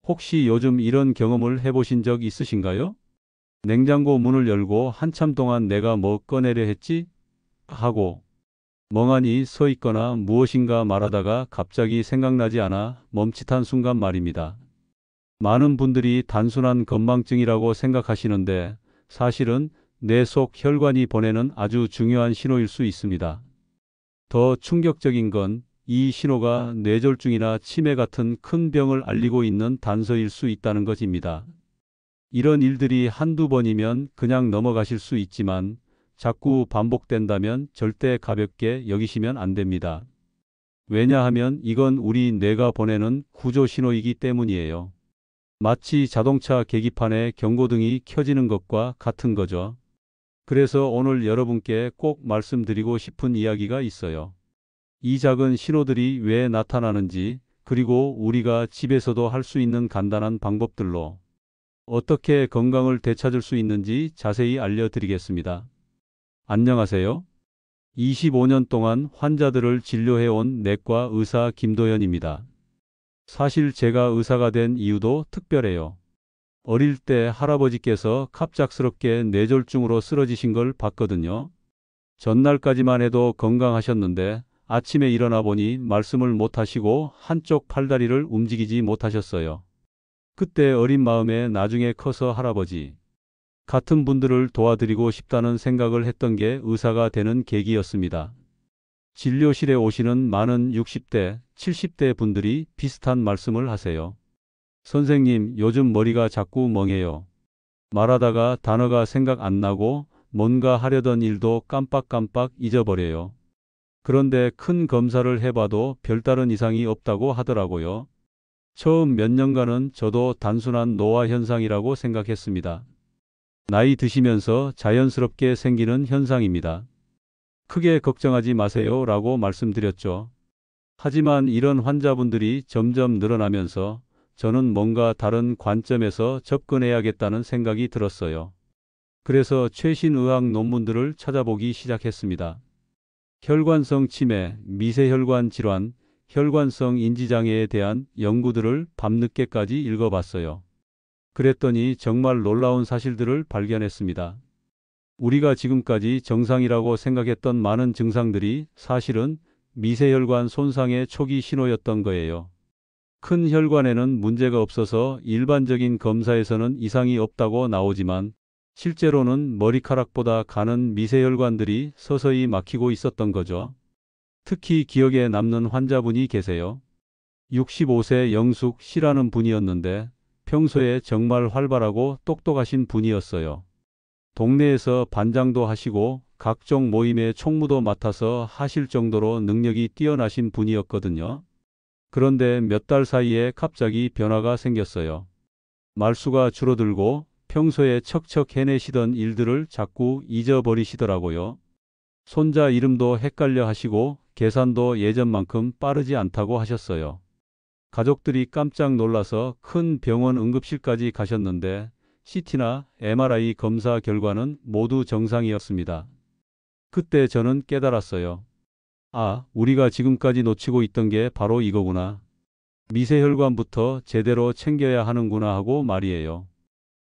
혹시 요즘 이런 경험을 해보신 적 있으신가요? 냉장고 문을 열고 한참 동안 내가 뭐 꺼내려 했지? 하고 멍하니 서 있거나 무엇인가 말하다가 갑자기 생각나지 않아 멈칫한 순간 말입니다. 많은 분들이 단순한 건망증이라고 생각하시는데 사실은 뇌 속 혈관이 보내는 아주 중요한 신호일 수 있습니다. 더 충격적인 건 이 신호가 뇌졸중이나 치매 같은 큰 병을 알리고 있는 단서일 수 있다는 것입니다. 이런 일들이 한두 번이면 그냥 넘어가실 수 있지만 자꾸 반복된다면 절대 가볍게 여기시면 안 됩니다. 왜냐하면 이건 우리 뇌가 보내는 구조 신호이기 때문이에요. 마치 자동차 계기판에 경고등이 켜지는 것과 같은 거죠. 그래서 오늘 여러분께 꼭 말씀드리고 싶은 이야기가 있어요. 이 작은 신호들이 왜 나타나는지, 그리고 우리가 집에서도 할 수 있는 간단한 방법들로 어떻게 건강을 되찾을 수 있는지 자세히 알려드리겠습니다. 안녕하세요. 25년 동안 환자들을 진료해온 내과 의사 김도현입니다. 사실 제가 의사가 된 이유도 특별해요. 어릴 때 할아버지께서 갑작스럽게 뇌졸중으로 쓰러지신 걸 봤거든요. 전날까지만 해도 건강하셨는데 아침에 일어나 보니 말씀을 못 하시고 한쪽 팔다리를 움직이지 못하셨어요. 그때 어린 마음에 나중에 커서 할아버지 같은 분들을 도와드리고 싶다는 생각을 했던 게 의사가 되는 계기였습니다. 진료실에 오시는 많은 60대, 70대 분들이 비슷한 말씀을 하세요. 선생님, 요즘 머리가 자꾸 멍해요. 말하다가 단어가 생각 안 나고 뭔가 하려던 일도 깜빡깜빡 잊어버려요. 그런데 큰 검사를 해봐도 별다른 이상이 없다고 하더라고요. 처음 몇 년간은 저도 단순한 노화 현상이라고 생각했습니다. 나이 드시면서 자연스럽게 생기는 현상입니다. 크게 걱정하지 마세요 라고 말씀드렸죠. 하지만 이런 환자분들이 점점 늘어나면서 저는 뭔가 다른 관점에서 접근해야겠다는 생각이 들었어요. 그래서 최신 의학 논문들을 찾아보기 시작했습니다. 혈관성 치매, 미세혈관 질환, 혈관성 인지장애에 대한 연구들을 밤늦게까지 읽어봤어요. 그랬더니 정말 놀라운 사실들을 발견했습니다. 우리가 지금까지 정상이라고 생각했던 많은 증상들이 사실은 미세혈관 손상의 초기 신호였던 거예요. 큰 혈관에는 문제가 없어서 일반적인 검사에서는 이상이 없다고 나오지만 실제로는 머리카락보다 가는 미세혈관들이 서서히 막히고 있었던 거죠. 특히 기억에 남는 환자분이 계세요. 65세 영숙 씨라는 분이었는데 평소에 정말 활발하고 똑똑하신 분이었어요. 동네에서 반장도 하시고 각종 모임의 총무도 맡아서 하실 정도로 능력이 뛰어나신 분이었거든요. 그런데 몇 달 사이에 갑자기 변화가 생겼어요. 말수가 줄어들고 평소에 척척 해내시던 일들을 자꾸 잊어버리시더라고요. 손자 이름도 헷갈려 하시고 계산도 예전만큼 빠르지 않다고 하셨어요. 가족들이 깜짝 놀라서 큰 병원 응급실까지 가셨는데 CT나 MRI 검사 결과는 모두 정상이었습니다. 그때 저는 깨달았어요. 아, 우리가 지금까지 놓치고 있던 게 바로 이거구나. 미세혈관부터 제대로 챙겨야 하는구나 하고 말이에요.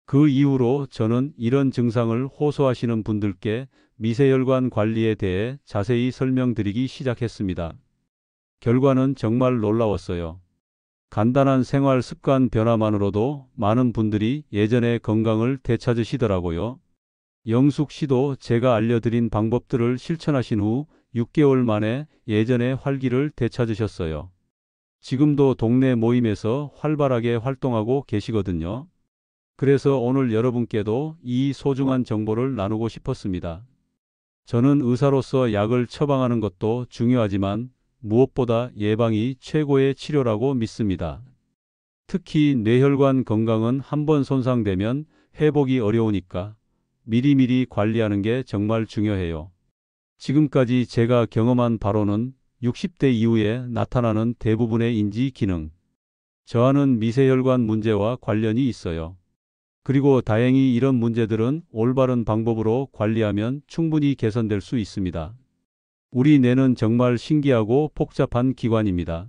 그 이후로 저는 이런 증상을 호소하시는 분들께 미세혈관 관리에 대해 자세히 설명드리기 시작했습니다. 결과는 정말 놀라웠어요. 간단한 생활 습관 변화만으로도 많은 분들이 예전의 건강을 되찾으시더라고요. 영숙 씨도 제가 알려드린 방법들을 실천하신 후 6개월 만에 예전의 활기를 되찾으셨어요. 지금도 동네 모임에서 활발하게 활동하고 계시거든요. 그래서 오늘 여러분께도 이 소중한 정보를 나누고 싶었습니다. 저는 의사로서 약을 처방하는 것도 중요하지만 무엇보다 예방이 최고의 치료라고 믿습니다. 특히 뇌혈관 건강은 한번 손상되면 회복이 어려우니까 미리미리 관리하는 게 정말 중요해요. 지금까지 제가 경험한 바로는 60대 이후에 나타나는 대부분의 인지 기능 저하는 미세혈관 문제와 관련이 있어요. 그리고 다행히 이런 문제들은 올바른 방법으로 관리하면 충분히 개선될 수 있습니다. 우리 뇌는 정말 신기하고 복잡한 기관입니다.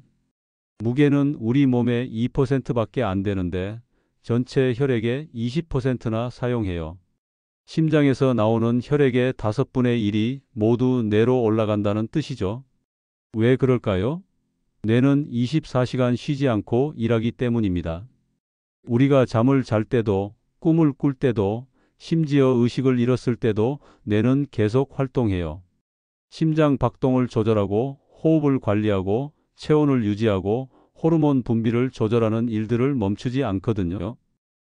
무게는 우리 몸의 2%밖에 안 되는데 전체 혈액의 20%나 사용해요. 심장에서 나오는 혈액의 5분의 1이 모두 뇌로 올라간다는 뜻이죠. 왜 그럴까요? 뇌는 24시간 쉬지 않고 일하기 때문입니다. 우리가 잠을 잘 때도, 꿈을 꿀 때도, 심지어 의식을 잃었을 때도 뇌는 계속 활동해요. 심장 박동을 조절하고, 호흡을 관리하고, 체온을 유지하고, 호르몬 분비를 조절하는 일들을 멈추지 않거든요.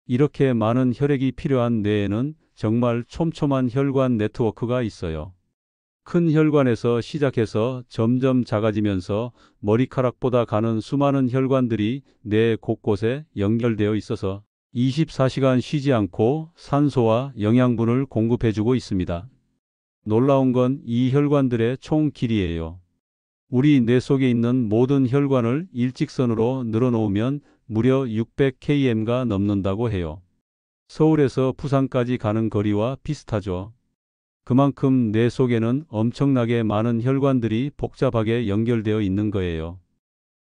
이렇게 많은 혈액이 필요한 뇌에는 정말 촘촘한 혈관 네트워크가 있어요. 큰 혈관에서 시작해서 점점 작아지면서 머리카락보다 가는 수많은 혈관들이 뇌 곳곳에 연결되어 있어서 24시간 쉬지 않고 산소와 영양분을 공급해주고 있습니다. 놀라운 건 이 혈관들의 총 길이예요. 우리 뇌 속에 있는 모든 혈관을 일직선으로 늘어놓으면 무려 600km가 넘는다고 해요. 서울에서 부산까지 가는 거리와 비슷하죠. 그만큼 뇌 속에는 엄청나게 많은 혈관들이 복잡하게 연결되어 있는 거예요.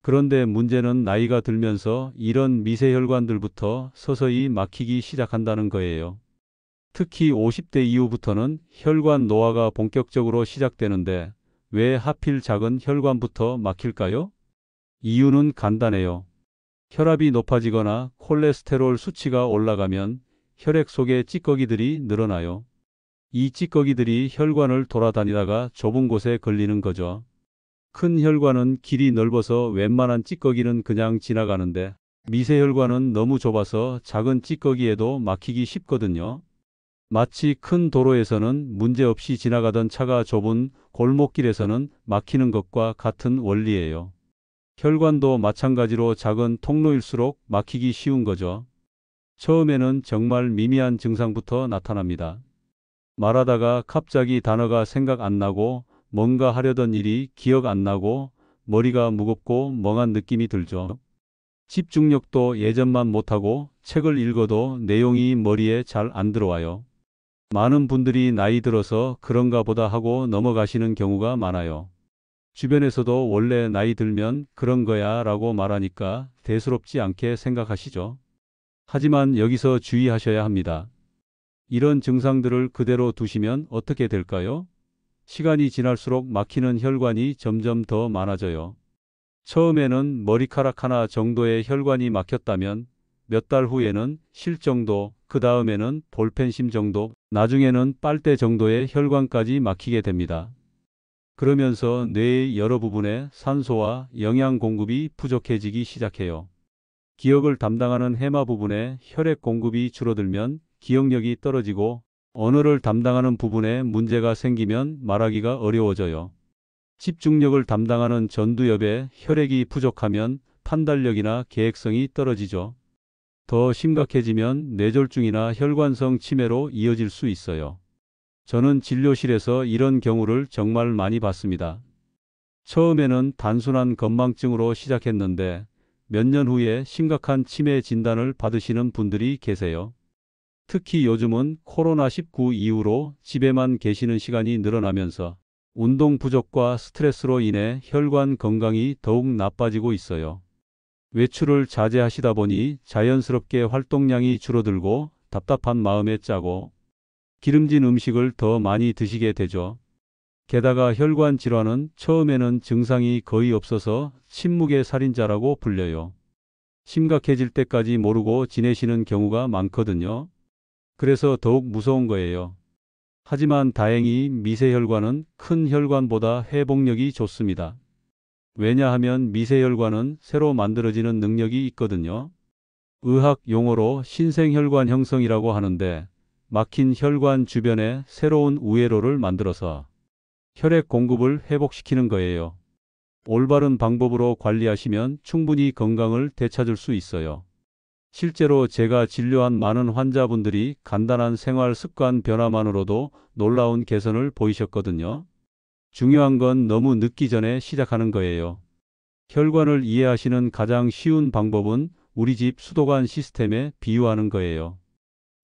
그런데 문제는 나이가 들면서 이런 미세혈관들부터 서서히 막히기 시작한다는 거예요. 특히 50대 이후부터는 혈관 노화가 본격적으로 시작되는데 왜 하필 작은 혈관부터 막힐까요? 이유는 간단해요. 혈압이 높아지거나 콜레스테롤 수치가 올라가면 혈액 속에 찌꺼기들이 늘어나요. 이 찌꺼기들이 혈관을 돌아다니다가 좁은 곳에 걸리는 거죠. 큰 혈관은 길이 넓어서 웬만한 찌꺼기는 그냥 지나가는데 미세혈관은 너무 좁아서 작은 찌꺼기에도 막히기 쉽거든요. 마치 큰 도로에서는 문제없이 지나가던 차가 좁은 골목길에서는 막히는 것과 같은 원리예요. 혈관도 마찬가지로 작은 통로일수록 막히기 쉬운 거죠. 처음에는 정말 미미한 증상부터 나타납니다. 말하다가 갑자기 단어가 생각 안 나고 뭔가 하려던 일이 기억 안 나고 머리가 무겁고 멍한 느낌이 들죠. 집중력도 예전만 못하고 책을 읽어도 내용이 머리에 잘 안 들어와요. 많은 분들이 나이 들어서 그런가 보다 하고 넘어가시는 경우가 많아요. 주변에서도 원래 나이 들면 그런 거야 라고 말하니까 대수롭지 않게 생각하시죠. 하지만 여기서 주의하셔야 합니다. 이런 증상들을 그대로 두시면 어떻게 될까요? 시간이 지날수록 막히는 혈관이 점점 더 많아져요. 처음에는 머리카락 하나 정도의 혈관이 막혔다면 몇 달 후에는 실 정도, 그 다음에는 볼펜심 정도, 나중에는 빨대 정도의 혈관까지 막히게 됩니다. 그러면서 뇌의 여러 부분에 산소와 영양 공급이 부족해지기 시작해요. 기억을 담당하는 해마 부분에 혈액 공급이 줄어들면 기억력이 떨어지고 언어를 담당하는 부분에 문제가 생기면 말하기가 어려워져요. 집중력을 담당하는 전두엽에 혈액이 부족하면 판단력이나 계획성이 떨어지죠. 더 심각해지면 뇌졸중이나 혈관성 치매로 이어질 수 있어요. 저는 진료실에서 이런 경우를 정말 많이 봤습니다. 처음에는 단순한 건망증으로 시작했는데 몇 년 후에 심각한 치매 진단을 받으시는 분들이 계세요. 특히 요즘은 코로나19 이후로 집에만 계시는 시간이 늘어나면서 운동 부족과 스트레스로 인해 혈관 건강이 더욱 나빠지고 있어요. 외출을 자제하시다 보니 자연스럽게 활동량이 줄어들고 답답한 마음에 짜고 기름진 음식을 더 많이 드시게 되죠. 게다가 혈관 질환은 처음에는 증상이 거의 없어서 침묵의 살인자라고 불려요. 심각해질 때까지 모르고 지내시는 경우가 많거든요. 그래서 더욱 무서운 거예요. 하지만 다행히 미세혈관은 큰 혈관보다 회복력이 좋습니다. 왜냐하면 미세혈관은 새로 만들어지는 능력이 있거든요. 의학 용어로 신생혈관 형성이라고 하는데 막힌 혈관 주변에 새로운 우회로를 만들어서 혈액 공급을 회복시키는 거예요. 올바른 방법으로 관리하시면 충분히 건강을 되찾을 수 있어요. 실제로 제가 진료한 많은 환자분들이 간단한 생활 습관 변화만으로도 놀라운 개선을 보이셨거든요. 중요한 건 너무 늦기 전에 시작하는 거예요. 혈관을 이해하시는 가장 쉬운 방법은 우리 집 수도관 시스템에 비유하는 거예요.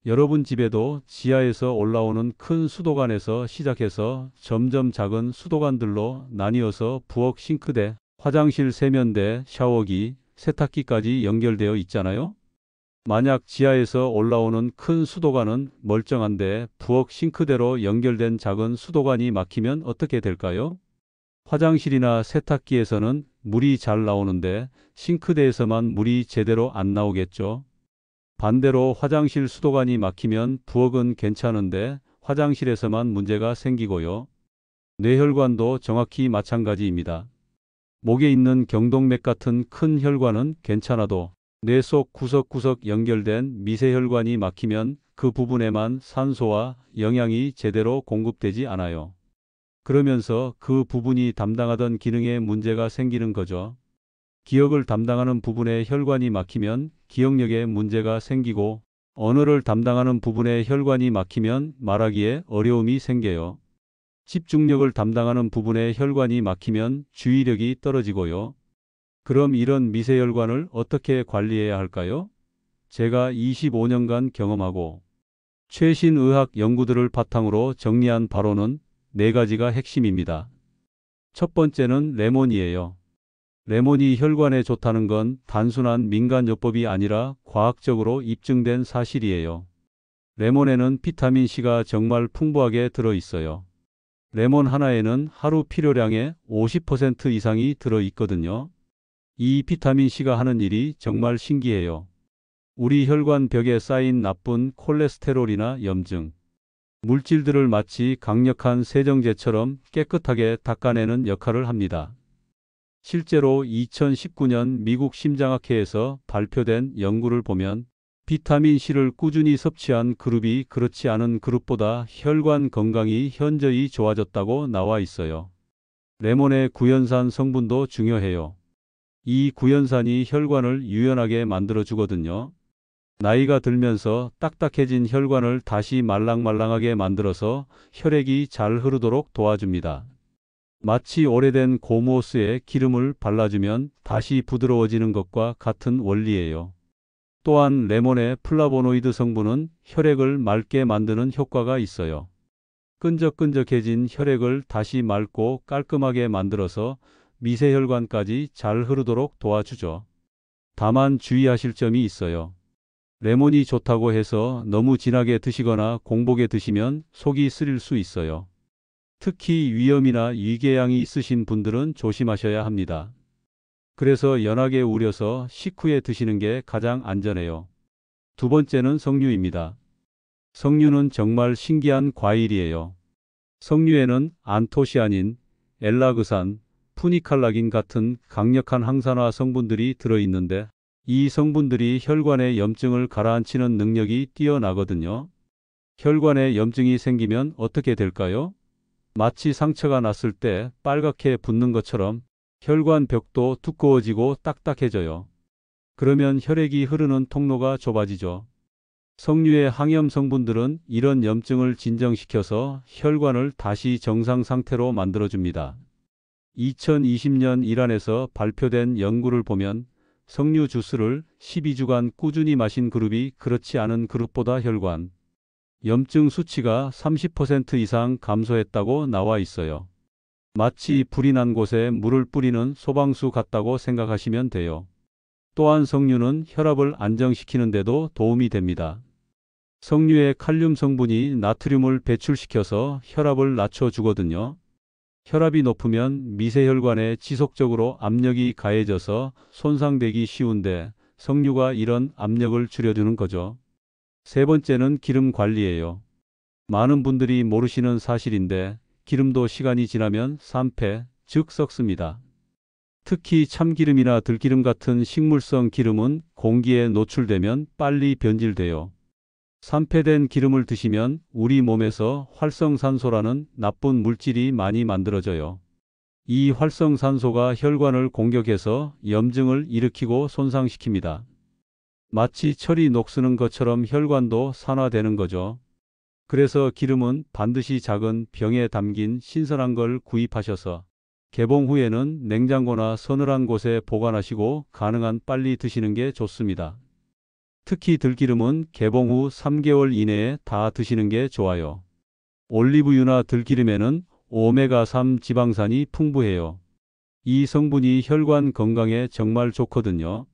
여러분 집에도 지하에서 올라오는 큰 수도관에서 시작해서 점점 작은 수도관들로 나뉘어서 부엌 싱크대, 화장실 세면대, 샤워기, 세탁기까지 연결되어 있잖아요. 만약 지하에서 올라오는 큰 수도관은 멀쩡한데 부엌 싱크대로 연결된 작은 수도관이 막히면 어떻게 될까요? 화장실이나 세탁기에서는 물이 잘 나오는데 싱크대에서만 물이 제대로 안 나오겠죠. 반대로 화장실 수도관이 막히면 부엌은 괜찮은데 화장실에서만 문제가 생기고요. 뇌혈관도 정확히 마찬가지입니다. 목에 있는 경동맥 같은 큰 혈관은 괜찮아도 뇌 속 구석구석 연결된 미세혈관이 막히면 그 부분에만 산소와 영양이 제대로 공급되지 않아요. 그러면서 그 부분이 담당하던 기능에 문제가 생기는 거죠. 기억을 담당하는 부분의 혈관이 막히면 기억력에 문제가 생기고 언어를 담당하는 부분의 혈관이 막히면 말하기에 어려움이 생겨요. 집중력을 담당하는 부분의 혈관이 막히면 주의력이 떨어지고요. 그럼 이런 미세혈관을 어떻게 관리해야 할까요? 제가 25년간 경험하고 최신 의학 연구들을 바탕으로 정리한 바로는 4가지가 핵심입니다. 첫 번째는 레몬이에요. 레몬이 혈관에 좋다는 건 단순한 민간요법이 아니라 과학적으로 입증된 사실이에요. 레몬에는 비타민C가 정말 풍부하게 들어있어요. 레몬 하나에는 하루 필요량의 50% 이상이 들어있거든요. 이 비타민C가 하는 일이 정말 신기해요. 우리 혈관 벽에 쌓인 나쁜 콜레스테롤이나 염증, 물질들을 마치 강력한 세정제처럼 깨끗하게 닦아내는 역할을 합니다. 실제로 2019년 미국 심장학회에서 발표된 연구를 보면 비타민C를 꾸준히 섭취한 그룹이 그렇지 않은 그룹보다 혈관 건강이 현저히 좋아졌다고 나와 있어요. 레몬의 구연산 성분도 중요해요. 이 구연산이 혈관을 유연하게 만들어주거든요. 나이가 들면서 딱딱해진 혈관을 다시 말랑말랑하게 만들어서 혈액이 잘 흐르도록 도와줍니다. 마치 오래된 고무호스에 기름을 발라주면 다시 부드러워지는 것과 같은 원리예요. 또한 레몬의 플라보노이드 성분은 혈액을 맑게 만드는 효과가 있어요. 끈적끈적해진 혈액을 다시 맑고 깔끔하게 만들어서 미세혈관까지 잘 흐르도록 도와주죠. 다만 주의하실 점이 있어요. 레몬이 좋다고 해서 너무 진하게 드시거나 공복에 드시면 속이 쓰릴 수 있어요. 특히 위염이나 위궤양이 있으신 분들은 조심하셔야 합니다. 그래서 연하게 우려서 식후에 드시는 게 가장 안전해요. 두 번째는 석류입니다. 석류는 정말 신기한 과일이에요. 석류에는 안토시아닌, 엘라그산, 푸니칼라긴 같은 강력한 항산화 성분들이 들어있는데 이 성분들이 혈관의 염증을 가라앉히는 능력이 뛰어나거든요. 혈관에 염증이 생기면 어떻게 될까요? 마치 상처가 났을 때 빨갛게 붓는 것처럼 혈관 벽도 두꺼워지고 딱딱해져요. 그러면 혈액이 흐르는 통로가 좁아지죠. 석류의 항염 성분들은 이런 염증을 진정시켜서 혈관을 다시 정상 상태로 만들어줍니다. 2020년 일환에서 발표된 연구를 보면 석류 주스를 12주간 꾸준히 마신 그룹이 그렇지 않은 그룹보다 혈관 염증 수치가 30% 이상 감소했다고 나와 있어요. 마치 불이 난 곳에 물을 뿌리는 소방수 같다고 생각하시면 돼요. 또한 석류는 혈압을 안정시키는 데도 도움이 됩니다. 석류의 칼륨 성분이 나트륨을 배출시켜서 혈압을 낮춰주거든요. 혈압이 높으면 미세혈관에 지속적으로 압력이 가해져서 손상되기 쉬운데 석류가 이런 압력을 줄여주는 거죠. 세 번째는 기름 관리예요. 많은 분들이 모르시는 사실인데 기름도 시간이 지나면 산패, 즉 썩습니다. 특히 참기름이나 들기름 같은 식물성 기름은 공기에 노출되면 빨리 변질돼요. 산패된 기름을 드시면 우리 몸에서 활성산소라는 나쁜 물질이 많이 만들어져요. 이 활성산소가 혈관을 공격해서 염증을 일으키고 손상시킵니다. 마치 철이 녹쓰는 것처럼 혈관도 산화되는 거죠. 그래서 기름은 반드시 작은 병에 담긴 신선한 걸 구입하셔서 개봉 후에는 냉장고나 서늘한 곳에 보관하시고 가능한 빨리 드시는 게 좋습니다. 특히 들기름은 개봉 후 3개월 이내에 다 드시는 게 좋아요. 올리브유나 들기름에는 오메가3 지방산이 풍부해요. 이 성분이 혈관 건강에 정말 좋거든요.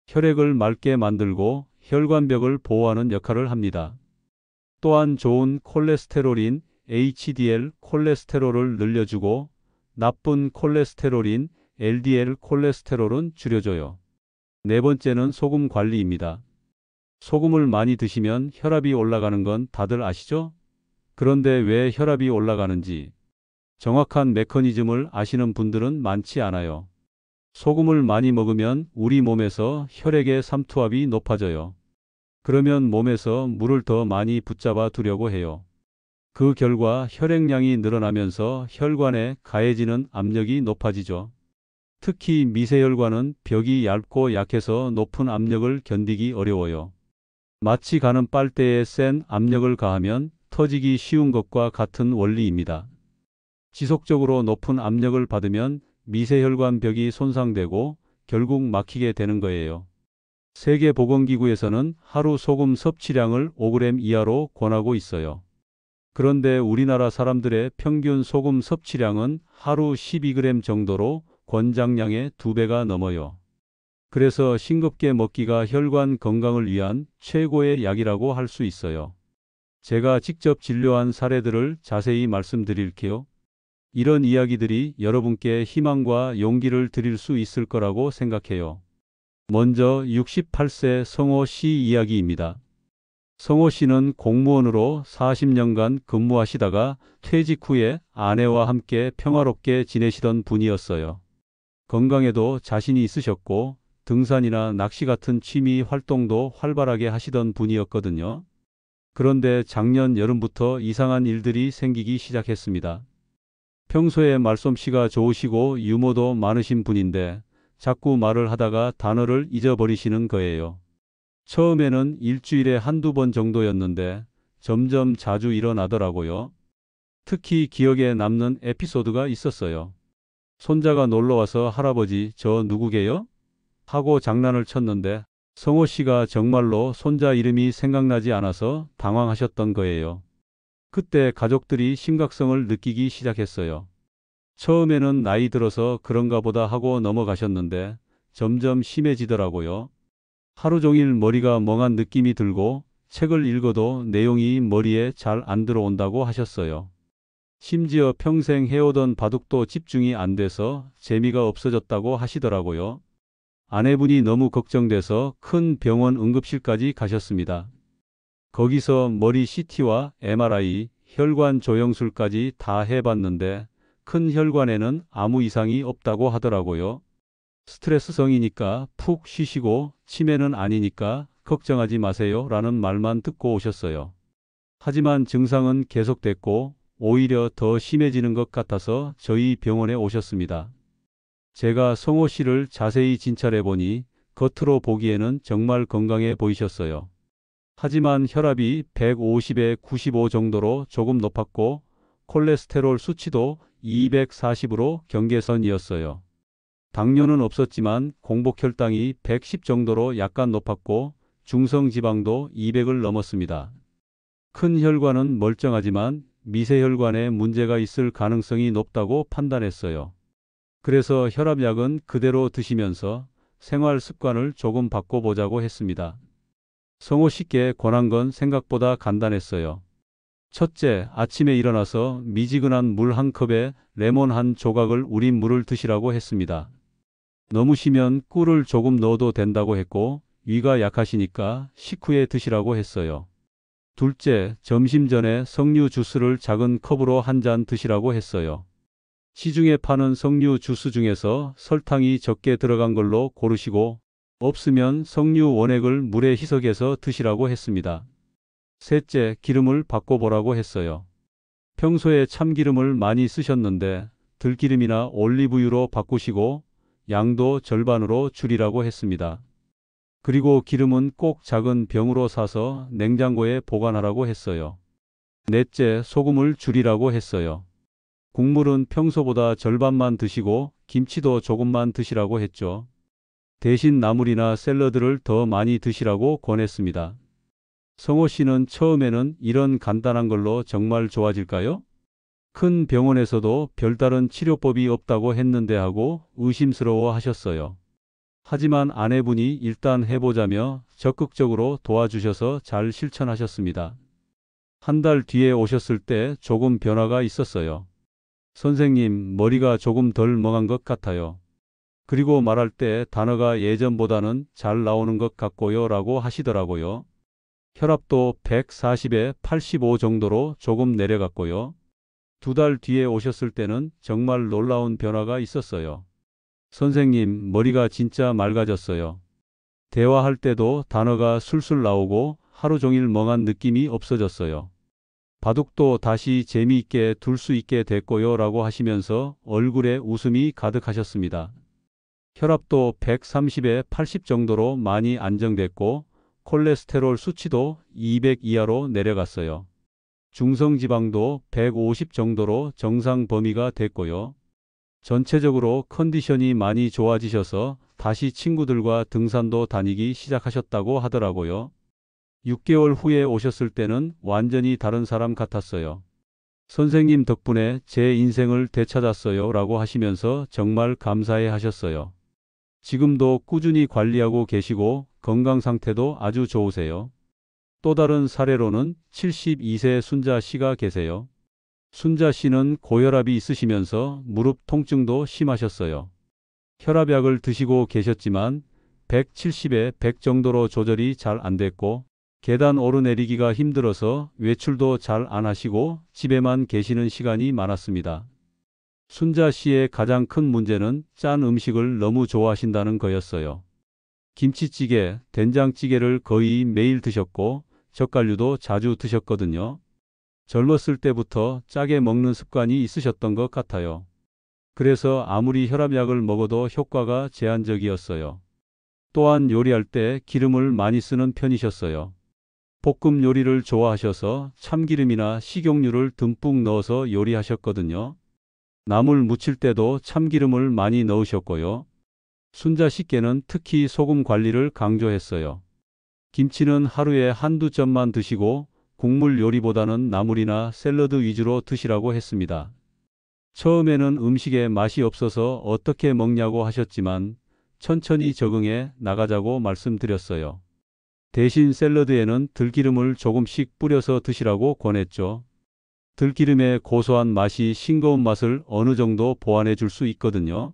혈액을 맑게 만들고 혈관벽을 보호하는 역할을 합니다. 또한 좋은 콜레스테롤인 HDL 콜레스테롤을 늘려주고 나쁜 콜레스테롤인 LDL 콜레스테롤은 줄여줘요. 네 번째는 소금 관리입니다. 소금을 많이 드시면 혈압이 올라가는 건 다들 아시죠? 그런데 왜 혈압이 올라가는지 정확한 메커니즘을 아시는 분들은 많지 않아요. 소금을 많이 먹으면 우리 몸에서 혈액의 삼투압이 높아져요. 그러면 몸에서 물을 더 많이 붙잡아 두려고 해요. 그 결과 혈액량이 늘어나면서 혈관에 가해지는 압력이 높아지죠. 특히 미세혈관은 벽이 얇고 약해서 높은 압력을 견디기 어려워요. 마치 가는 빨대에 센 압력을 가하면 터지기 쉬운 것과 같은 원리입니다. 지속적으로 높은 압력을 받으면 미세혈관 벽이 손상되고 결국 막히게 되는 거예요. 세계보건기구에서는 하루 소금 섭취량을 5g 이하로 권하고 있어요. 그런데 우리나라 사람들의 평균 소금 섭취량은 하루 12g 정도로 권장량의 2배가 넘어요. 그래서 싱겁게 먹기가 혈관 건강을 위한 최고의 약이라고 할 수 있어요. 제가 직접 진료한 사례들을 자세히 말씀드릴게요. 이런 이야기들이 여러분께 희망과 용기를 드릴 수 있을 거라고 생각해요. 먼저 68세 성호 씨 이야기입니다. 성호 씨는 공무원으로 40년간 근무하시다가 퇴직 후에 아내와 함께 평화롭게 지내시던 분이었어요. 건강에도 자신이 있으셨고 등산이나 낚시 같은 취미 활동도 활발하게 하시던 분이었거든요. 그런데 작년 여름부터 이상한 일들이 생기기 시작했습니다. 평소에 말솜씨가 좋으시고 유머도 많으신 분인데 자꾸 말을 하다가 단어를 잊어버리시는 거예요. 처음에는 일주일에 한두 번 정도였는데 점점 자주 일어나더라고요. 특히 기억에 남는 에피소드가 있었어요. 손자가 놀러와서 할아버지 저 누구게요? 하고 장난을 쳤는데 성호 씨가 정말로 손자 이름이 생각나지 않아서 당황하셨던 거예요. 그때 가족들이 심각성을 느끼기 시작했어요. 처음에는 나이 들어서 그런가 보다 하고 넘어가셨는데 점점 심해지더라고요. 하루 종일 머리가 멍한 느낌이 들고 책을 읽어도 내용이 머리에 잘 안 들어온다고 하셨어요. 심지어 평생 해오던 바둑도 집중이 안 돼서 재미가 없어졌다고 하시더라고요. 아내분이 너무 걱정돼서 큰 병원 응급실까지 가셨습니다. 거기서 머리 CT와 MRI, 혈관 조영술까지 다 해봤는데 큰 혈관에는 아무 이상이 없다고 하더라고요. 스트레스성이니까 푹 쉬시고 치매는 아니니까 걱정하지 마세요 라는 말만 듣고 오셨어요. 하지만 증상은 계속됐고 오히려 더 심해지는 것 같아서 저희 병원에 오셨습니다. 제가 성호 씨를 자세히 진찰해 보니 겉으로 보기에는 정말 건강해 보이셨어요. 하지만 혈압이 150에 95 정도로 조금 높았고 콜레스테롤 수치도 240으로 경계선이었어요. 당뇨는 없었지만 공복혈당이 110 정도로 약간 높았고 중성지방도 200을 넘었습니다. 큰 혈관은 멀쩡하지만 미세혈관에 문제가 있을 가능성이 높다고 판단했어요. 그래서 혈압약은 그대로 드시면서 생활 습관을 조금 바꿔보자고 했습니다. 성호 씨께 권한 건 생각보다 간단했어요. 첫째, 아침에 일어나서 미지근한 물 한 컵에 레몬 한 조각을 우린 물을 드시라고 했습니다. 너무 쉬면 꿀을 조금 넣어도 된다고 했고 위가 약하시니까 식후에 드시라고 했어요. 둘째, 점심 전에 석류 주스를 작은 컵으로 한 잔 드시라고 했어요. 시중에 파는 석류 주스 중에서 설탕이 적게 들어간 걸로 고르시고 없으면 석류 원액을 물에 희석해서 드시라고 했습니다. 셋째, 기름을 바꿔보라고 했어요. 평소에 참기름을 많이 쓰셨는데 들기름이나 올리브유로 바꾸시고 양도 절반으로 줄이라고 했습니다. 그리고 기름은 꼭 작은 병으로 사서 냉장고에 보관하라고 했어요. 넷째, 소금을 줄이라고 했어요. 국물은 평소보다 절반만 드시고 김치도 조금만 드시라고 했죠. 대신 나물이나 샐러드를 더 많이 드시라고 권했습니다. 성호 씨는 처음에는 이런 간단한 걸로 정말 좋아질까요? 큰 병원에서도 별다른 치료법이 없다고 했는데 하고 의심스러워 하셨어요. 하지만 아내분이 일단 해보자며 적극적으로 도와주셔서 잘 실천하셨습니다. 한 달 뒤에 오셨을 때 조금 변화가 있었어요. 선생님, 머리가 조금 덜 멍한 것 같아요. 그리고 말할 때 단어가 예전보다는 잘 나오는 것 같고요 라고 하시더라고요. 혈압도 140에 85 정도로 조금 내려갔고요. 2달 뒤에 오셨을 때는 정말 놀라운 변화가 있었어요. 선생님, 머리가 진짜 맑아졌어요. 대화할 때도 단어가 술술 나오고 하루 종일 멍한 느낌이 없어졌어요. 바둑도 다시 재미있게 둘 수 있게 됐고요 라고 하시면서 얼굴에 웃음이 가득하셨습니다. 혈압도 130에 80 정도로 많이 안정됐고 콜레스테롤 수치도 200 이하로 내려갔어요. 중성지방도 150 정도로 정상 범위가 됐고요. 전체적으로 컨디션이 많이 좋아지셔서 다시 친구들과 등산도 다니기 시작하셨다고 하더라고요. 6개월 후에 오셨을 때는 완전히 다른 사람 같았어요. 선생님 덕분에 제 인생을 되찾았어요 라고 하시면서 정말 감사해 하셨어요. 지금도 꾸준히 관리하고 계시고 건강 상태도 아주 좋으세요. 또 다른 사례로는 72세 순자 씨가 계세요. 순자 씨는 고혈압이 있으시면서 무릎 통증도 심하셨어요. 혈압약을 드시고 계셨지만 170에 100 정도로 조절이 잘 안 됐고 계단 오르내리기가 힘들어서 외출도 잘 안 하시고 집에만 계시는 시간이 많았습니다. 순자 씨의 가장 큰 문제는 짠 음식을 너무 좋아하신다는 거였어요. 김치찌개, 된장찌개를 거의 매일 드셨고 젓갈류도 자주 드셨거든요. 젊었을 때부터 짜게 먹는 습관이 있으셨던 것 같아요. 그래서 아무리 혈압약을 먹어도 효과가 제한적이었어요. 또한 요리할 때 기름을 많이 쓰는 편이셨어요. 볶음 요리를 좋아하셔서 참기름이나 식용유를 듬뿍 넣어서 요리하셨거든요. 나물 무칠 때도 참기름을 많이 넣으셨고요. 순자 씨께는 특히 소금 관리를 강조했어요. 김치는 하루에 한두 점만 드시고 국물 요리보다는 나물이나 샐러드 위주로 드시라고 했습니다. 처음에는 음식에 맛이 없어서 어떻게 먹냐고 하셨지만 천천히 적응해 나가자고 말씀드렸어요. 대신 샐러드에는 들기름을 조금씩 뿌려서 드시라고 권했죠. 들기름의 고소한 맛이 싱거운 맛을 어느 정도 보완해 줄 수 있거든요.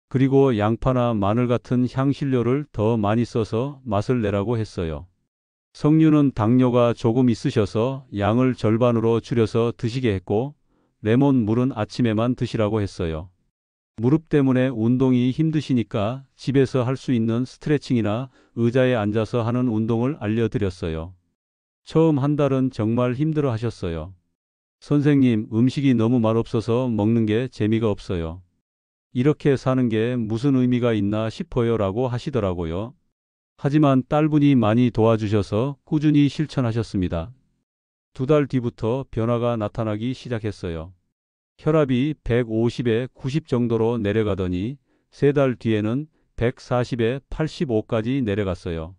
그리고 양파나 마늘 같은 향신료를 더 많이 써서 맛을 내라고 했어요. 석류는 당뇨가 조금 있으셔서 양을 절반으로 줄여서 드시게 했고 레몬 물은 아침에만 드시라고 했어요. 무릎 때문에 운동이 힘드시니까 집에서 할 수 있는 스트레칭이나 의자에 앉아서 하는 운동을 알려드렸어요. 처음 한 달은 정말 힘들어 하셨어요. 선생님, 음식이 너무 맛없어서 먹는 게 재미가 없어요. 이렇게 사는 게 무슨 의미가 있나 싶어요 라고 하시더라고요. 하지만 딸분이 많이 도와주셔서 꾸준히 실천하셨습니다. 2달 뒤부터 변화가 나타나기 시작했어요. 혈압이 150에 90 정도로 내려가더니 3달 뒤에는 140에 85까지 내려갔어요.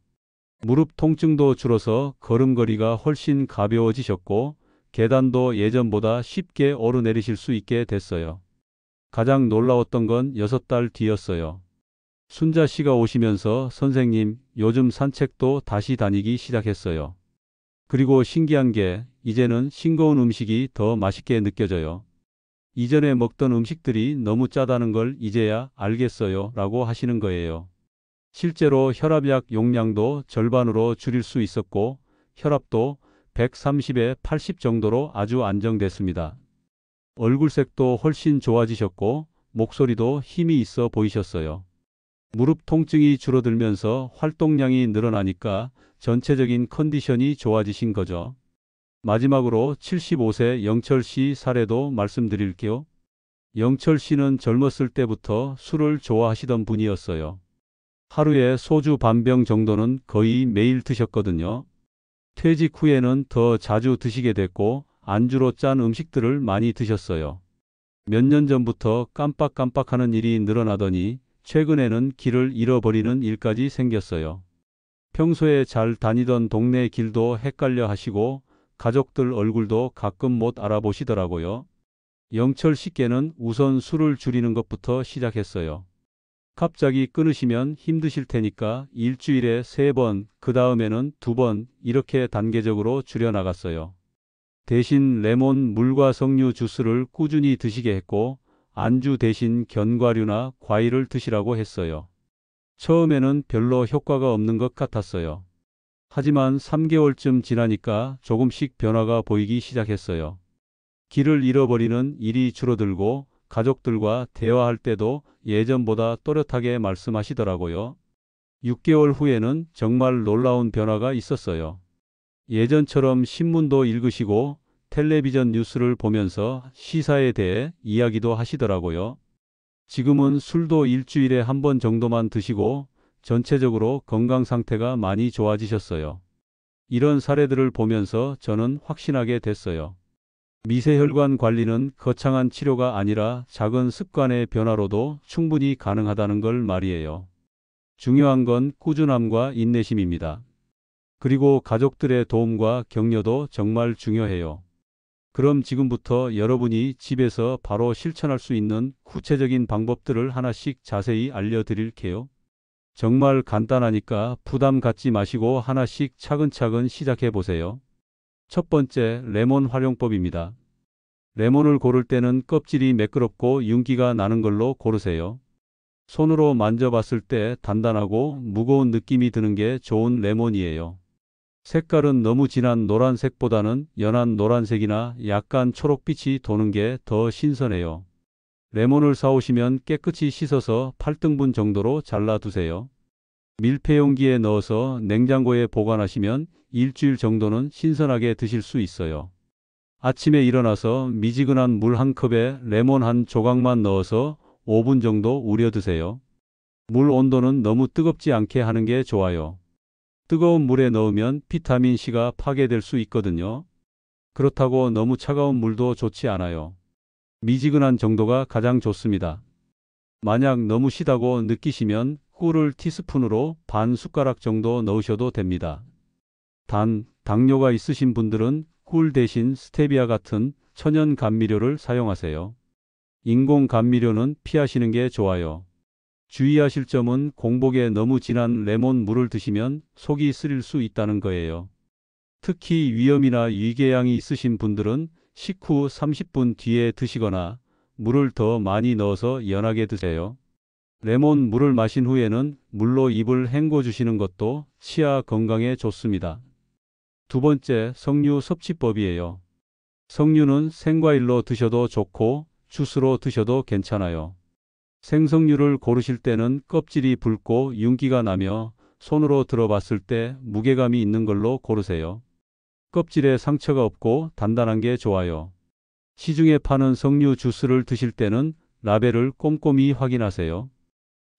무릎 통증도 줄어서 걸음걸이가 훨씬 가벼워지셨고 계단도 예전보다 쉽게 오르내리실 수 있게 됐어요. 가장 놀라웠던 건 6달 뒤였어요. 순자 씨가 오시면서 선생님, 요즘 산책도 다시 다니기 시작했어요. 그리고 신기한 게 이제는 싱거운 음식이 더 맛있게 느껴져요. 이전에 먹던 음식들이 너무 짜다는 걸 이제야 알겠어요 라고 하시는 거예요. 실제로 혈압약 용량도 절반으로 줄일 수 있었고 혈압도 130에 80 정도로 아주 안정됐습니다. 얼굴색도 훨씬 좋아지셨고 목소리도 힘이 있어 보이셨어요. 무릎 통증이 줄어들면서 활동량이 늘어나니까 전체적인 컨디션이 좋아지신 거죠. 마지막으로 75세 영철 씨 사례도 말씀드릴게요. 영철 씨는 젊었을 때부터 술을 좋아하시던 분이었어요. 하루에 소주 반병 정도는 거의 매일 드셨거든요. 퇴직 후에는 더 자주 드시게 됐고 안주로 짠 음식들을 많이 드셨어요. 몇 년 전부터 깜빡깜빡하는 일이 늘어나더니 최근에는 길을 잃어버리는 일까지 생겼어요. 평소에 잘 다니던 동네 길도 헷갈려 하시고 가족들 얼굴도 가끔 못 알아보시더라고요. 영철 씨께는 우선 술을 줄이는 것부터 시작했어요. 갑자기 끊으시면 힘드실 테니까 일주일에 3번, 그 다음에는 2번 이렇게 단계적으로 줄여나갔어요. 대신 레몬 물과 석류 주스를 꾸준히 드시게 했고 안주 대신 견과류나 과일을 드시라고 했어요. 처음에는 별로 효과가 없는 것 같았어요. 하지만 3개월쯤 지나니까 조금씩 변화가 보이기 시작했어요. 길을 잃어버리는 일이 줄어들고 가족들과 대화할 때도 예전보다 또렷하게 말씀하시더라고요. 6개월 후에는 정말 놀라운 변화가 있었어요. 예전처럼 신문도 읽으시고 텔레비전 뉴스를 보면서 시사에 대해 이야기도 하시더라고요. 지금은 술도 일주일에 1번 정도만 드시고 전체적으로 건강 상태가 많이 좋아지셨어요. 이런 사례들을 보면서 저는 확신하게 됐어요. 미세혈관 관리는 거창한 치료가 아니라 작은 습관의 변화로도 충분히 가능하다는 걸 말이에요. 중요한 건 꾸준함과 인내심입니다. 그리고 가족들의 도움과 격려도 정말 중요해요. 그럼 지금부터 여러분이 집에서 바로 실천할 수 있는 구체적인 방법들을 하나씩 자세히 알려드릴게요. 정말 간단하니까 부담 갖지 마시고 하나씩 차근차근 시작해 보세요. 첫 번째, 레몬 활용법입니다. 레몬을 고를 때는 껍질이 매끄럽고 윤기가 나는 걸로 고르세요. 손으로 만져봤을 때 단단하고 무거운 느낌이 드는 게 좋은 레몬이에요. 색깔은 너무 진한 노란색보다는 연한 노란색이나 약간 초록빛이 도는 게 더 신선해요. 레몬을 사오시면 깨끗이 씻어서 8등분 정도로 잘라두세요. 밀폐용기에 넣어서 냉장고에 보관하시면 일주일 정도는 신선하게 드실 수 있어요. 아침에 일어나서 미지근한 물 1컵에 레몬 한 조각만 넣어서 5분 정도 우려 드세요. 물 온도는 너무 뜨겁지 않게 하는 게 좋아요. 뜨거운 물에 넣으면 비타민C가 파괴될 수 있거든요. 그렇다고 너무 차가운 물도 좋지 않아요. 미지근한 정도가 가장 좋습니다. 만약 너무 시다고 느끼시면 꿀을 티스푼으로 반 숟가락 정도 넣으셔도 됩니다. 단, 당뇨가 있으신 분들은 꿀 대신 스테비아 같은 천연 감미료를 사용하세요. 인공 감미료는 피하시는 게 좋아요. 주의하실 점은 공복에 너무 진한 레몬 물을 드시면 속이 쓰릴 수 있다는 거예요. 특히 위염이나 위궤양이 있으신 분들은 식후 30분 뒤에 드시거나 물을 더 많이 넣어서 연하게 드세요. 레몬 물을 마신 후에는 물로 입을 헹궈 주시는 것도 치아 건강에 좋습니다. 두 번째, 석류 섭취법이에요. 석류는 생과일로 드셔도 좋고 주스로 드셔도 괜찮아요. 생석류를 고르실 때는 껍질이 붉고 윤기가 나며 손으로 들어봤을 때 무게감이 있는 걸로 고르세요. 껍질에 상처가 없고 단단한 게 좋아요. 시중에 파는 석류 주스를 드실 때는 라벨을 꼼꼼히 확인하세요.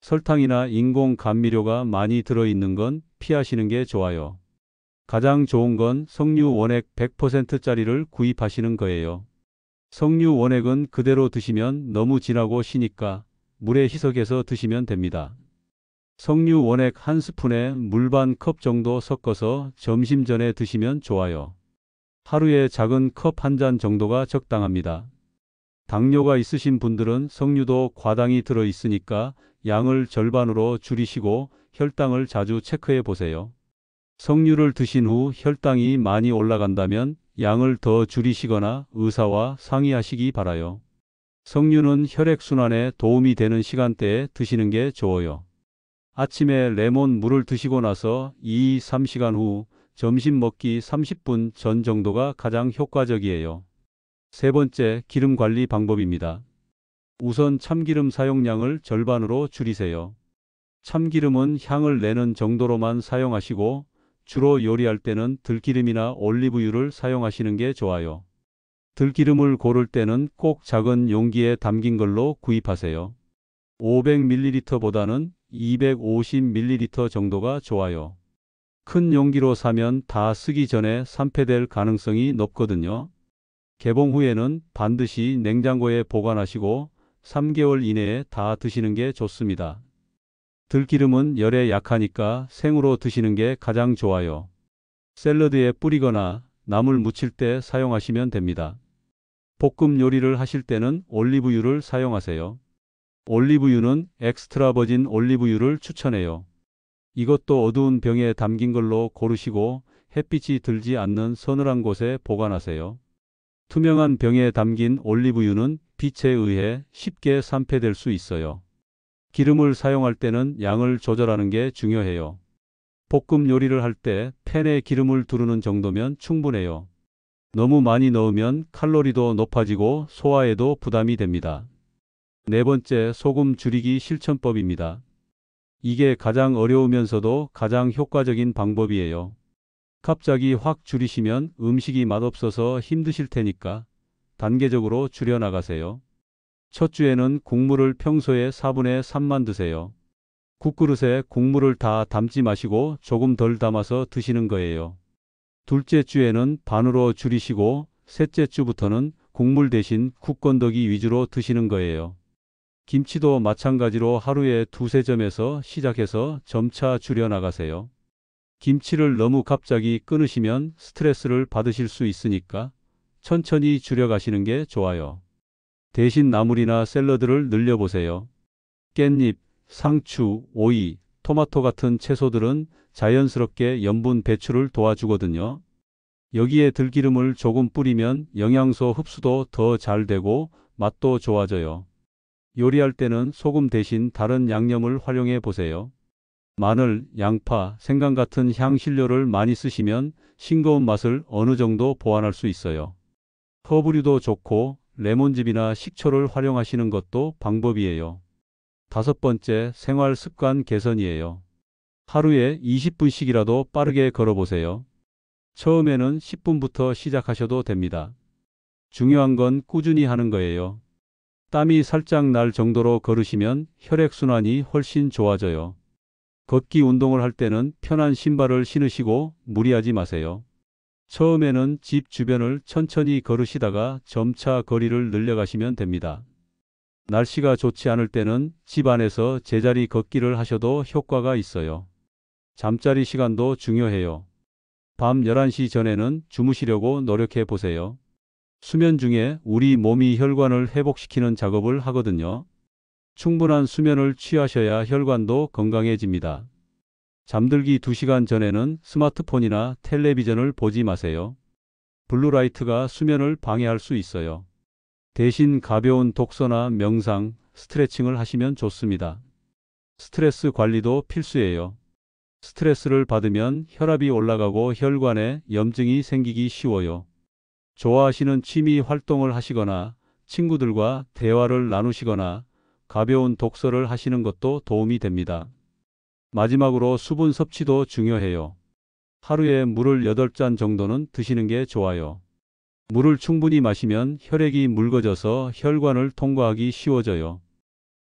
설탕이나 인공 감미료가 많이 들어있는 건 피하시는 게 좋아요. 가장 좋은 건 석류 원액 100%짜리를 구입하시는 거예요. 석류 원액은 그대로 드시면 너무 진하고 시니까 물에 희석해서 드시면 됩니다. 석류 원액 1스푼에 물 반 컵 정도 섞어서 점심 전에 드시면 좋아요. 하루에 작은 컵 1잔 정도가 적당합니다. 당뇨가 있으신 분들은 석류도 과당이 들어 있으니까 양을 절반으로 줄이시고 혈당을 자주 체크해 보세요. 석류를 드신 후 혈당이 많이 올라간다면 양을 더 줄이시거나 의사와 상의하시기 바라요. 석류는 혈액순환에 도움이 되는 시간대에 드시는 게 좋아요. 아침에 레몬 물을 드시고 나서 2-3시간 후 점심 먹기 30분 전 정도가 가장 효과적이에요. 세 번째, 기름 관리 방법입니다. 우선 참기름 사용량을 절반으로 줄이세요. 참기름은 향을 내는 정도로만 사용하시고 주로 요리할 때는 들기름이나 올리브유를 사용하시는 게 좋아요. 들기름을 고를 때는 꼭 작은 용기에 담긴 걸로 구입하세요. 500ml보다는 250ml 정도가 좋아요. 큰 용기로 사면 다 쓰기 전에 산패될 가능성이 높거든요. 개봉 후에는 반드시 냉장고에 보관하시고 3개월 이내에 다 드시는 게 좋습니다. 들기름은 열에 약하니까 생으로 드시는 게 가장 좋아요. 샐러드에 뿌리거나 나물 무칠 때 사용하시면 됩니다. 볶음 요리를 하실 때는 올리브유를 사용하세요. 올리브유는 엑스트라 버진 올리브유를 추천해요. 이것도 어두운 병에 담긴 걸로 고르시고 햇빛이 들지 않는 서늘한 곳에 보관하세요. 투명한 병에 담긴 올리브유는 빛에 의해 쉽게 산패될 수 있어요. 기름을 사용할 때는 양을 조절하는 게 중요해요. 볶음 요리를 할 때 팬에 기름을 두르는 정도면 충분해요. 너무 많이 넣으면 칼로리도 높아지고 소화에도 부담이 됩니다. 네 번째, 소금 줄이기 실천법입니다. 이게 가장 어려우면서도 가장 효과적인 방법이에요. 갑자기 확 줄이시면 음식이 맛없어서 힘드실 테니까 단계적으로 줄여나가세요. 첫 주에는 국물을 평소의 4분의 3만 드세요. 국그릇에 국물을 다 담지 마시고 조금 덜 담아서 드시는 거예요. 둘째 주에는 반으로 줄이시고 셋째 주부터는 국물 대신 국건더기 위주로 드시는 거예요. 김치도 마찬가지로 하루에 두세 점에서 시작해서 점차 줄여나가세요. 김치를 너무 갑자기 끊으시면 스트레스를 받으실 수 있으니까 천천히 줄여가시는 게 좋아요. 대신 나물이나 샐러드를 늘려보세요. 깻잎, 상추, 오이, 토마토 같은 채소들은 자연스럽게 염분 배출을 도와주거든요. 여기에 들기름을 조금 뿌리면 영양소 흡수도 더 잘 되고 맛도 좋아져요. 요리할 때는 소금 대신 다른 양념을 활용해 보세요. 마늘, 양파, 생강 같은 향신료를 많이 쓰시면 싱거운 맛을 어느 정도 보완할 수 있어요. 허브류도 좋고 레몬즙이나 식초를 활용하시는 것도 방법이에요. 다섯 번째, 생활 습관 개선이에요. 하루에 20분씩이라도 빠르게 걸어보세요. 처음에는 10분부터 시작하셔도 됩니다. 중요한 건 꾸준히 하는 거예요. 땀이 살짝 날 정도로 걸으시면 혈액순환이 훨씬 좋아져요. 걷기 운동을 할 때는 편한 신발을 신으시고 무리하지 마세요. 처음에는 집 주변을 천천히 걸으시다가 점차 거리를 늘려가시면 됩니다. 날씨가 좋지 않을 때는 집 안에서 제자리 걷기를 하셔도 효과가 있어요. 잠자리 시간도 중요해요. 밤 11시 전에는 주무시려고 노력해 보세요. 수면 중에 우리 몸이 혈관을 회복시키는 작업을 하거든요. 충분한 수면을 취하셔야 혈관도 건강해집니다. 잠들기 2시간 전에는 스마트폰이나 텔레비전을 보지 마세요. 블루라이트가 수면을 방해할 수 있어요. 대신 가벼운 독서나 명상, 스트레칭을 하시면 좋습니다. 스트레스 관리도 필수예요. 스트레스를 받으면 혈압이 올라가고 혈관에 염증이 생기기 쉬워요. 좋아하시는 취미 활동을 하시거나 친구들과 대화를 나누시거나 가벼운 독서를 하시는 것도 도움이 됩니다. 마지막으로 수분 섭취도 중요해요. 하루에 물을 8잔 정도는 드시는 게 좋아요. 물을 충분히 마시면 혈액이 묽어져서 혈관을 통과하기 쉬워져요.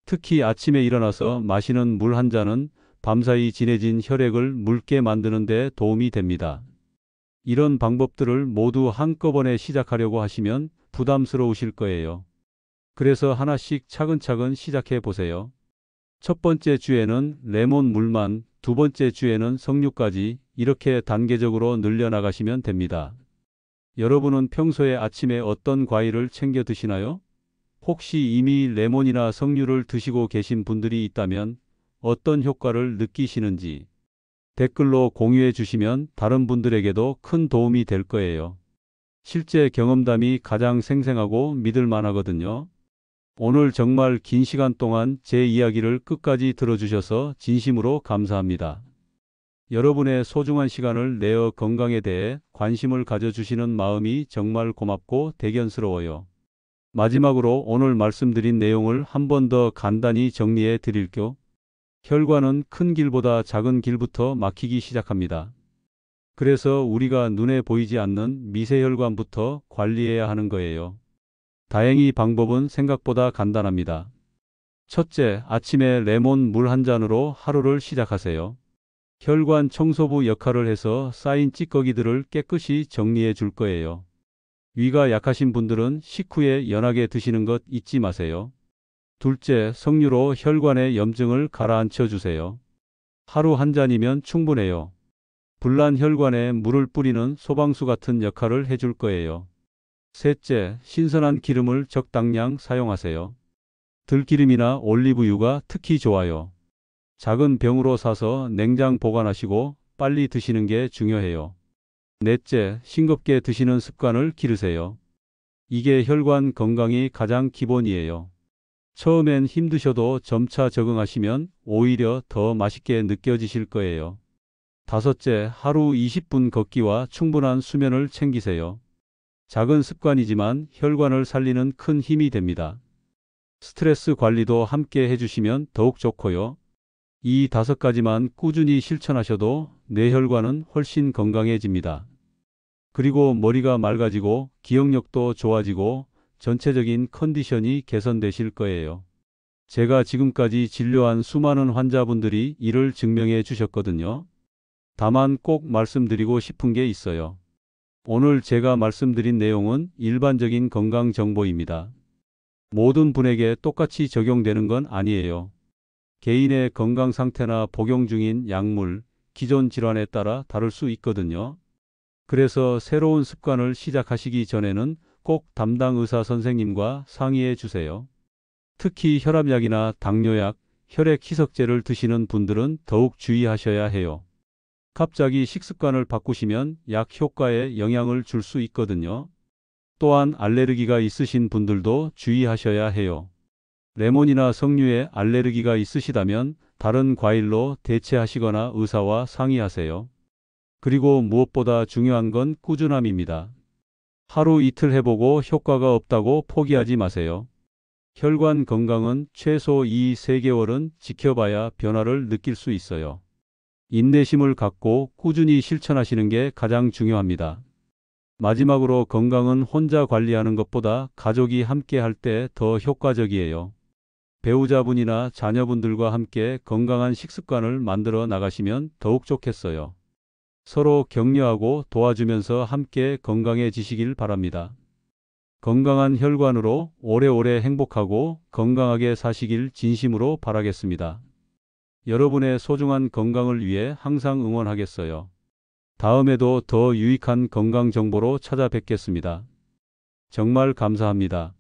특히 아침에 일어나서 마시는 물 한 잔은 밤사이 진해진 혈액을 묽게 만드는 데 도움이 됩니다. 이런 방법들을 모두 한꺼번에 시작하려고 하시면 부담스러우실 거예요. 그래서 하나씩 차근차근 시작해 보세요. 첫 번째 주에는 레몬 물만, 두 번째 주에는 석류까지 이렇게 단계적으로 늘려나가시면 됩니다. 여러분은 평소에 아침에 어떤 과일을 챙겨 드시나요? 혹시 이미 레몬이나 석류를 드시고 계신 분들이 있다면 어떤 효과를 느끼시는지 댓글로 공유해 주시면 다른 분들에게도 큰 도움이 될 거예요. 실제 경험담이 가장 생생하고 믿을 만하거든요. 오늘 정말 긴 시간 동안 제 이야기를 끝까지 들어주셔서 진심으로 감사합니다. 여러분의 소중한 시간을 내어 건강에 대해 관심을 가져주시는 마음이 정말 고맙고 대견스러워요. 마지막으로 오늘 말씀드린 내용을 한 번 더 간단히 정리해 드릴게요. 혈관은 큰 길보다 작은 길부터 막히기 시작합니다. 그래서 우리가 눈에 보이지 않는 미세혈관부터 관리해야 하는 거예요. 다행히 방법은 생각보다 간단합니다. 첫째, 아침에 레몬 물 한 잔으로 하루를 시작하세요. 혈관 청소부 역할을 해서 쌓인 찌꺼기들을 깨끗이 정리해 줄 거예요. 위가 약하신 분들은 식후에 연하게 드시는 것 잊지 마세요. 둘째, 석류로 혈관의 염증을 가라앉혀 주세요. 하루 한 잔이면 충분해요. 불난 혈관에 물을 뿌리는 소방수 같은 역할을 해줄 거예요. 셋째, 신선한 기름을 적당량 사용하세요. 들기름이나 올리브유가 특히 좋아요. 작은 병으로 사서 냉장 보관하시고 빨리 드시는 게 중요해요. 넷째, 싱겁게 드시는 습관을 기르세요. 이게 혈관 건강이 가장 기본이에요. 처음엔 힘드셔도 점차 적응하시면 오히려 더 맛있게 느껴지실 거예요. 다섯째, 하루 20분 걷기와 충분한 수면을 챙기세요. 작은 습관이지만 혈관을 살리는 큰 힘이 됩니다. 스트레스 관리도 함께 해주시면 더욱 좋고요. 이 5가지만 꾸준히 실천하셔도 뇌혈관은 훨씬 건강해집니다. 그리고 머리가 맑아지고 기억력도 좋아지고 전체적인 컨디션이 개선되실 거예요. 제가 지금까지 진료한 수많은 환자분들이 이를 증명해 주셨거든요. 다만 꼭 말씀드리고 싶은 게 있어요. 오늘 제가 말씀드린 내용은 일반적인 건강 정보입니다. 모든 분에게 똑같이 적용되는 건 아니에요. 개인의 건강 상태나 복용 중인 약물, 기존 질환에 따라 다를 수 있거든요. 그래서 새로운 습관을 시작하시기 전에는 꼭 담당 의사 선생님과 상의해 주세요. 특히 혈압약이나 당뇨약, 혈액 희석제를 드시는 분들은 더욱 주의하셔야 해요. 갑자기 식습관을 바꾸시면 약 효과에 영향을 줄 수 있거든요. 또한 알레르기가 있으신 분들도 주의하셔야 해요. 레몬이나 석류에 알레르기가 있으시다면 다른 과일로 대체하시거나 의사와 상의하세요. 그리고 무엇보다 중요한 건 꾸준함입니다. 하루 이틀 해보고 효과가 없다고 포기하지 마세요. 혈관 건강은 최소 2~3개월은 지켜봐야 변화를 느낄 수 있어요. 인내심을 갖고 꾸준히 실천하시는 게 가장 중요합니다. 마지막으로 건강은 혼자 관리하는 것보다 가족이 함께 할 때 더 효과적이에요. 배우자분이나 자녀분들과 함께 건강한 식습관을 만들어 나가시면 더욱 좋겠어요. 서로 격려하고 도와주면서 함께 건강해지시길 바랍니다. 건강한 혈관으로 오래오래 행복하고 건강하게 사시길 진심으로 바라겠습니다. 여러분의 소중한 건강을 위해 항상 응원하겠어요. 다음에도 더 유익한 건강 정보로 찾아뵙겠습니다. 정말 감사합니다.